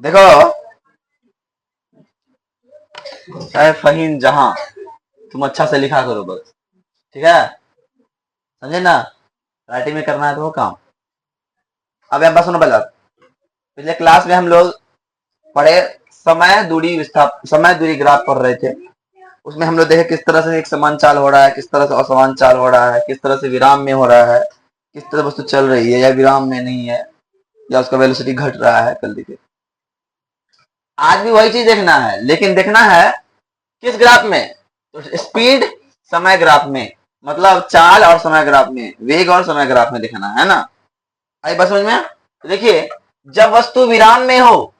देखो फहीम जहां, तुम अच्छा से लिखा करो बस, ठीक है, समझे ना। राइटिंग में करना है तो वो काम। अब यहाँ पर सुनो पहले, पिछले क्लास में हम लोग पढ़े समय दूरी ग्राफ पढ़ रहे थे। उसमें हम लोग देखे किस तरह से एक समान चाल हो रहा है, किस तरह से असमान चाल हो रहा है, किस तरह से विराम में हो रहा है, किस तरह वस्तु चल रही है या विराम में नहीं है, या उसका वेलोसिटी घट रहा है। कल देखिए, आज भी वही चीज देखना है, लेकिन देखना है किस ग्राफ में, तो स्पीड समय ग्राफ में, मतलब चाल और समय ग्राफ में, वेग और समय ग्राफ में देखना है ना। आई बात समझ में। तो देखिए, जब वस्तु विराम में हो,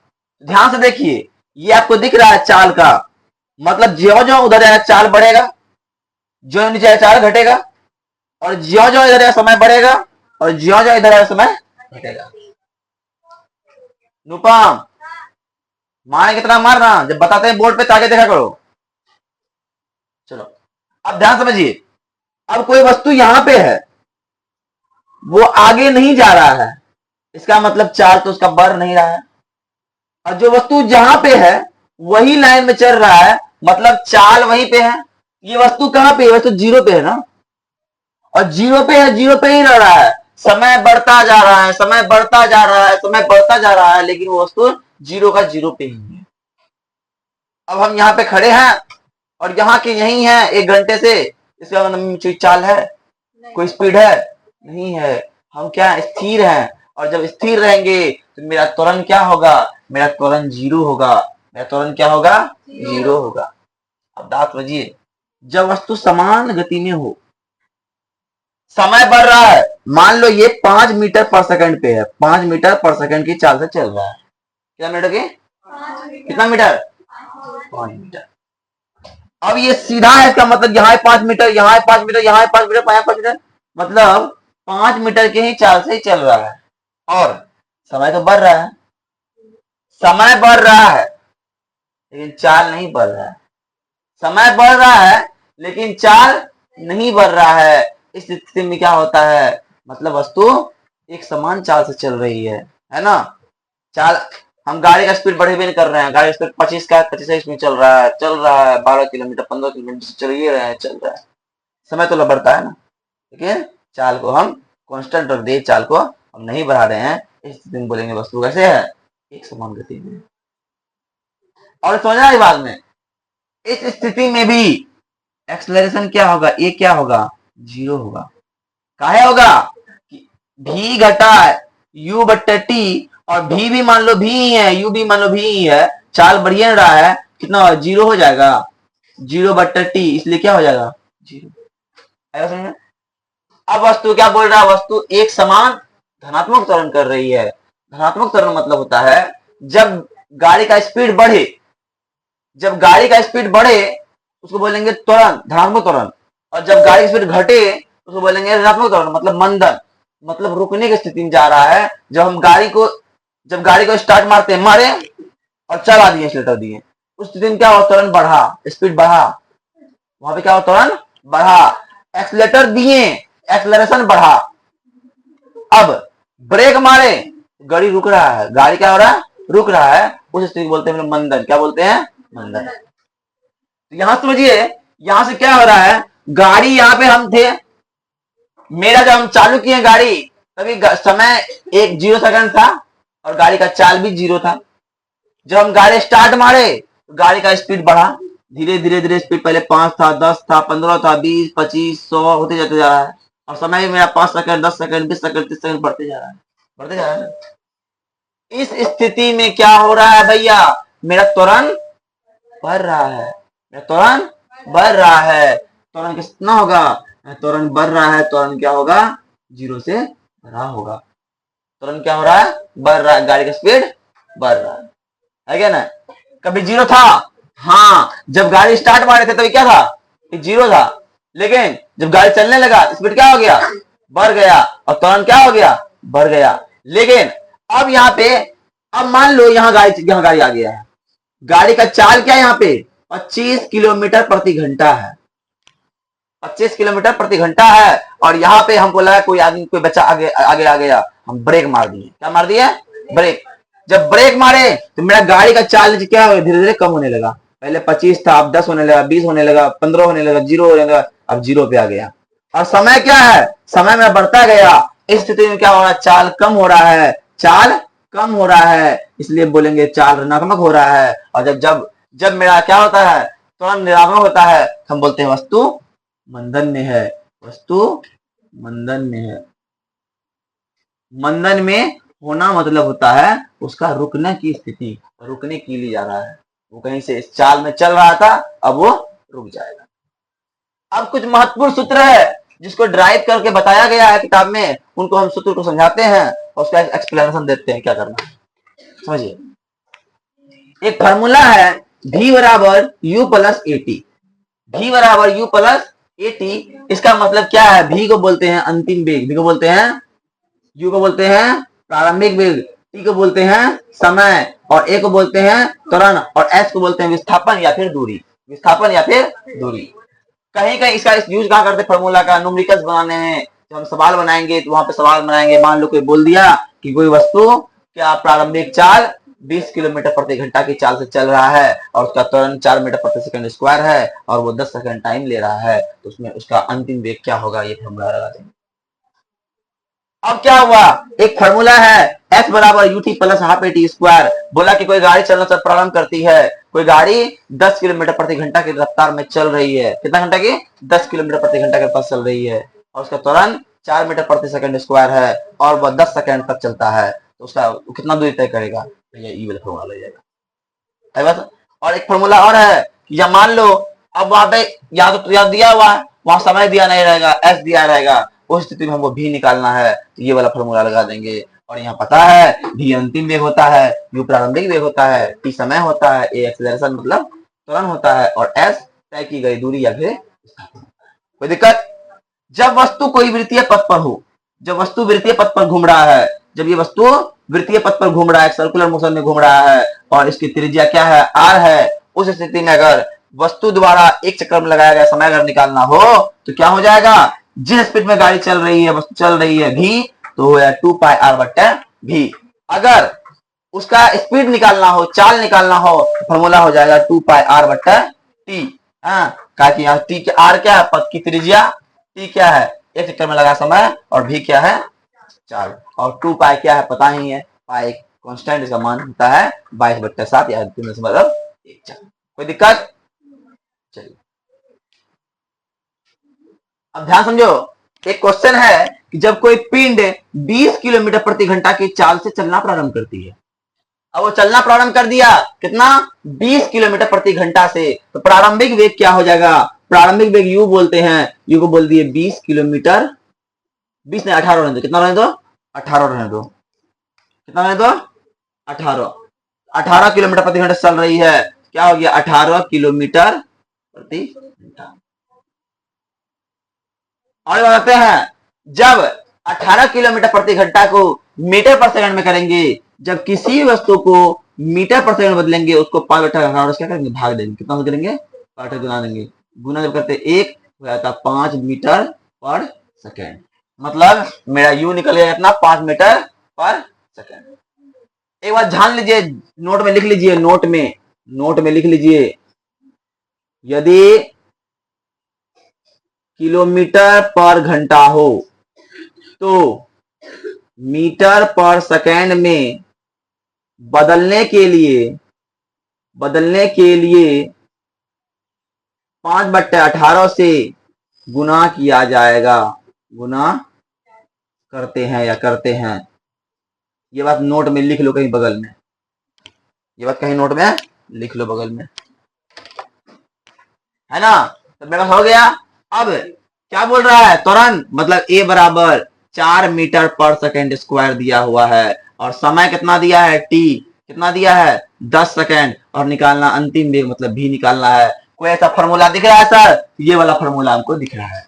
ध्यान से देखिए, ये आपको दिख रहा है चाल का, मतलब ज्यो ज्यो उधर जाएगा चाल बढ़ेगा, जो नीचे चाल घटेगा, और ज्यो ज्यो इधर समय बढ़ेगा, और ज्यो ज्यो इधर समय घटेगा। अनुपम, मारे कितना मार रहा, जब बताते हैं बोर्ड पे ताकि देखा करो। चलो अब ध्यान समझिए, अब कोई वस्तु यहां पे है, वो आगे नहीं जा रहा है, इसका मतलब चाल तो उसका बढ़ नहीं रहा है। और जो वस्तु जहां पे है वही लाइन में चल रहा है, मतलब चाल वहीं पे है। ये वस्तु कहां पे है, वस्तु जीरो पे है ना, और जीरो पे है, जीरो पे ही रह रहा है, समय बढ़ता जा रहा है, समय बढ़ता जा रहा है, समय बढ़ता जा रहा है, लेकिन वो वस्तु जीरो का जीरो पे ही है। अब हम यहाँ पे खड़े हैं और यहाँ के यही है 1 घंटे से, इसका मतलब चाल है, कोई स्पीड है नहीं है, हम क्या स्थिर हैं। और जब स्थिर रहेंगे तो मेरा त्वरण क्या होगा, मेरा त्वरण जीरो होगा, मेरा त्वरण क्या होगा, जीरो होगा। अब बात समझिए, जब वस्तु समान गति में हो, समय बढ़ रहा है, मान लो ये 5 मीटर पर सेकंड पे है, 5 मीटर पर सेकंड की चाल से चल रहा है। कितना मीटर की, कितना मीटर, 5 मीटर। अब ये सीधा है, इसका मतलब यहाँ 5 मीटर, यहाँ 5 मीटर, यहाँ 5 मीटर, यहाँ 5 मीटर, मतलब 5 मीटर के ही चाल से ही चल रहा है। और समय तो बढ़ रहा है, समय बढ़ रहा है लेकिन चाल नहीं बढ़ रहा है, समय बढ़ रहा है लेकिन चाल नहीं बढ़ रहा है। इस स्थिति में क्या होता है, मतलब वस्तु एक समान चाल से चल रही है ना। चाल, हम गाड़ी का स्पीड बढ़े भी नहीं कर रहे हैं, गाड़ी स्पीड 25 का 25 में चल रहा है, 12 किलोमीटर 15 किलोमीटर चल ही रहे हैं, चल रहा है, समय तो बढ़ता है ना, लेकिन चाल को हम कांस्टेंट रख दे, चाल को हम नहीं बढ़ा रहे हैं। इस स्थिति में बोलेंगे वस्तु कैसे है, एक समान गति में। और समझना इस बात में, इस स्थिति में भी एक्सेलरेशन क्या होगा, ये क्या होगा, जीरो होगा। काहे होगा, भी घटा u बट्टे टी, और भी मान लो भी ही है, u भी मान लो भी ही है, चाल बढ़िया रहा है, कितना जीरो हो जाएगा, 0/t, इसलिए क्या हो जाएगा, जीरो। अब वस्तु क्या बोल रहा है, वस्तु एक समान धनात्मक त्वरण कर रही है। धनात्मक त्वरण मतलब होता है जब गाड़ी का स्पीड बढ़े, जब गाड़ी का स्पीड बढ़े उसको बोलेंगे त्वरण, धनात्मक त्वरण, और जब गाड़ी की स्पीड घटे उसको बोलेंगे ऋणात्मक त्वरण, मतलब मंदन, मतलब रुकने की स्थिति में जा रहा है। जब गाड़ी को स्टार्ट मारते हैं, मारे और चला दिए, एक्सीलरेटर दिए, उस स्थिति में क्या हुआ, त्वरण बढ़ा, स्पीड बढ़ा, वहां पे क्या हुआ, त्वरण बढ़ा। एक्सीलरेटर दिए, एक्सेलरेशन बढ़ा। अब ब्रेक मारे, गाड़ी रुक रहा है, गाड़ी क्या हो रहा है, रुक रहा है, उस स्थिति बोलते हैं मंदन। क्या बोलते हैं, मंदन। तो यहां समझिए, यहां से क्या हो रहा है, गाड़ी यहाँ पे हम थे, मेरा जब हम चालू किए गाड़ी तभी समय 1 0 सेकंड था और गाड़ी का चाल भी 0 था। जब हम गाड़ी स्टार्ट मारे तो गाड़ी का स्पीड बढ़ा, धीरे धीरे धीरे स्पीड पहले 5 था, 10 था, 15 था, 20, 25, 100 होते जाते जा रहा है, और समय भी मेरा 5 सेकंड, 10 सेकंड, 20 सेकंड, 30 सेकंड बढ़ते जा रहा है, बढ़ते जा रहा है। इस स्थिति में क्या हो रहा है भैया, मेरा त्वरण बढ़ रहा है, मेरा त्वरण बढ़ रहा है। त्वरण कितना होगा, त्वरण बढ़ रहा है, त्वरण क्या होगा, 0 से बढ़ा होगा। त्वरण क्या हो रहा है, बढ़ रहा है, गाड़ी का स्पीड बढ़ रहा है क्या ना। कभी 0 था, हाँ, जब गाड़ी स्टार्ट मारे थे तभी क्या था, 0 था, लेकिन जब गाड़ी चलने लगा स्पीड क्या हो गया, बढ़ गया, और त्वरण क्या हो गया, बढ़ गया। लेकिन अब यहाँ पे, अब मान लो यहाँ गाड़ी आ गया है, गाड़ी का चाल क्या है यहाँ पे, 25 किलोमीटर प्रति घंटा है, 25 किलोमीटर प्रति घंटा है। और यहाँ पे हमको लगा कोई आदमी, कोई बच्चा आगे आ गया, हम ब्रेक मार दिए। क्या मार दिए? ब्रेक। जब ब्रेक मारे तो मेरा गाड़ी का चार्ज क्या हो, धीरे धीरे कम होने लगा। पहले 25 था, अब 10 होने लगा, 20 होने लगा, 15 होने लगा, 0 होने लगा, अब 0 पे आ गया। और समय क्या है, समय में बढ़ता गया। इस स्थिति में क्या हो रहा है, चाल कम हो रहा है, चाल कम हो रहा है, इसलिए बोलेंगे चाल ऋणात्मक हो रहा है। और जब जब जब मेरा क्या होता है, तुरंत ऋणात्मक होता है, हम बोलते हैं वस्तु मंदन में है, वस्तु मंदन में है। मंदन में होना मतलब होता है उसका रुकने की स्थिति, रुकने के लिए जा रहा है, वो कहीं से इस चाल में चल रहा था, अब वो रुक जाएगा। अब कुछ महत्वपूर्ण सूत्र है जिसको ड्राइव करके बताया गया है किताब में, उनको हम सूत्र को समझाते हैं और उसका एक्सप्लेनेशन देते हैं क्या करना है। समझिए, एक फार्मूला है v बराबर u plus A T. v बराबर u प्लस ए टी, इसका मतलब क्या है, v को बोलते हैं अंतिम वेग, v को बोलते हैं, u को बोलते हैं प्रारंभिक वेग, t को बोलते हैं समय, और a को बोलते हैं त्वरण, और s को बोलते हैं विस्थापन या फिर दूरी, विस्थापन या फिर दूरी। कहीं कहीं इसका यूज कहाँ करते, फॉर्मूला का न्यूमेरिकल्स बनाने हैं, जब हम सवाल बनाएंगे तो वहां पे सवाल बनाएंगे, मान लो कोई बोल दिया कि कोई वस्तु क्या प्रारंभिक चाल 20 किलोमीटर प्रति घंटा की चाल से चल रहा है और उसका त्वरण 4 मीटर प्रति सेकंड स्क्वायर है और वो 10 सेकंड टाइम ले रहा है, तो उसमें उसका अंतिम वेग क्या होगा, ये फॉर्मूला लगा देंगे। अब क्या हुआ, एक फॉर्मूला है f बराबर U T plus half A T square. बोला कि कोई गाड़ी चलना प्रारंभ करती है, कोई गाड़ी 10 किलोमीटर प्रति घंटा की रफ्तार में चल रही है, कितना घंटा की, 10 किलोमीटर प्रति घंटा के पास चल रही है, और उसका त्वरण 4 मीटर प्रति सेकंड स्क्वायर है और वह 10 सेकंड तक चलता है, तो उसका कितना दूरी तय करेगा, ये वाला फॉर्मूला ले जाएगा। बस। और एक फॉर्मूला और है, या मान लो अब वहां पे याद दिया हुआ है, वहां समय दिया नहीं रहेगा, एस दिया रहेगा, उस स्थिति में हमको भी निकालना है, तो ये वाला फॉर्मूला लगा देंगे। और यहाँ पता है भी अंतिम वेग होता है, यू प्रारंभिक वेग होता है, टी समय होता है, ए एक्सेलरेशन मतलब त्वरण होता है, और एस तय की गई दूरी या फिर कोई दिक्कत। जब वस्तु कोई वृत्तीय पथ पर हो, जब वस्तु वृत्तीय पथ पर घूम रहा है, जब ये वस्तु वृत्तीय पथ पर घूम रहा है, सर्कुलर मोशन में घूम रहा है और इसकी त्रिज्या क्या है, आर है, उस स्थिति में अगर वस्तु द्वारा एक चक्कर में लगाया गया समय अगर निकालना हो तो क्या हो जाएगा, जिस स्पीड में गाड़ी चल रही है, वस्तु चल रही है भी, तो हो 2 पाई आर बट्टा भी। अगर उसका स्पीड निकालना हो, चाल निकालना हो, फॉर्मूला हो जाएगा 2 पाई आर बट्टा टी। कहा कि यहाँ टी के आर क्या है, पथ की त्रिज्या, टी क्या है एक चक्कर में लगा समय, और भी क्या है चाल, और 2 पाई क्या है पता ही है, पाई कांस्टेंट, इसका मान होता है 22/7 या मतलब 1 चाल। कोई दिक्कत, चलिए अब ध्यान समझो। एक क्वेश्चन है कि जब कोई पिंड 20 किलोमीटर प्रति घंटा की चाल से चलना प्रारंभ करती है, अब वो चलना प्रारंभ कर दिया कितना, 20 किलोमीटर प्रति घंटा से, तो प्रारंभिक वेग क्या हो जाएगा, प्रारंभिक वेग यू बोलते हैं, यू को बोल दिए 20 किलोमीटर, 20 ने 18 रहने दो, कितना रहने दो, 18 रहने दो, कितना रहने दो, 18 किलोमीटर प्रति घंटा चल रही है, क्या हो गया 18 किलोमीटर प्रति घंटा। और बताते हैं, जब 18 किलोमीटर प्रति घंटा को मीटर पर सेकंड में करेंगे, जब किसी वस्तु को मीटर पर सेकंड बदलेंगे, उसको 5/18 क्या करेंगे, भाग देंगे, कितना करेंगे, 5 गुना देंगे, गुना जब करते 1 हो जाता 5 मीटर पर सेकंड, मतलब मेरा यू निकल गया कितना, 5 मीटर पर सेकंड। एक बात ध्यान लीजिए, नोट में लिख लीजिए, नोट में लिख लीजिए, यदि किलोमीटर पर घंटा हो तो मीटर पर सेकंड में बदलने के लिए 5/18 से गुना किया जाएगा, गुना करते हैं। ये बात नोट में लिख लो कहीं बगल में, ये बात कहीं नोट में लिख लो बगल में, है ना। तो मेरा हो गया। अब क्या बोल रहा है, त्वरण मतलब ए बराबर 4 मीटर पर सेकंड स्क्वायर दिया हुआ है, और समय कितना दिया है, टी कितना दिया है 10 सेकंड, और निकालना अंतिम वेग मतलब भी निकालना है। कोई ऐसा फॉर्मूला दिख रहा है सर, ये वाला फॉर्मूला हमको दिख रहा है,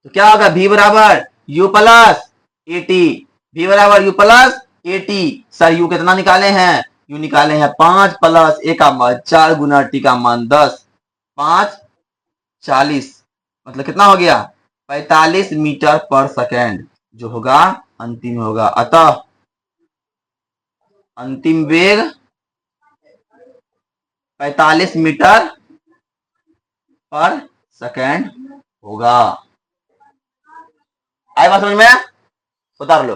तो क्या होगा, v बराबर u plus A T, v बराबर u plus A T. Sir u कितना निकाले हैं, u निकाले हैं 5 प्लस ए का मान 4 गुना टी का मान 10, 5 40, मतलब कितना हो गया 45 मीटर पर सेकंड, जो होगा अंतिम होगा, अतः अंतिम वेग 45 मीटर पर सेकेंड होगा। आई बात समझ में? उतार लो।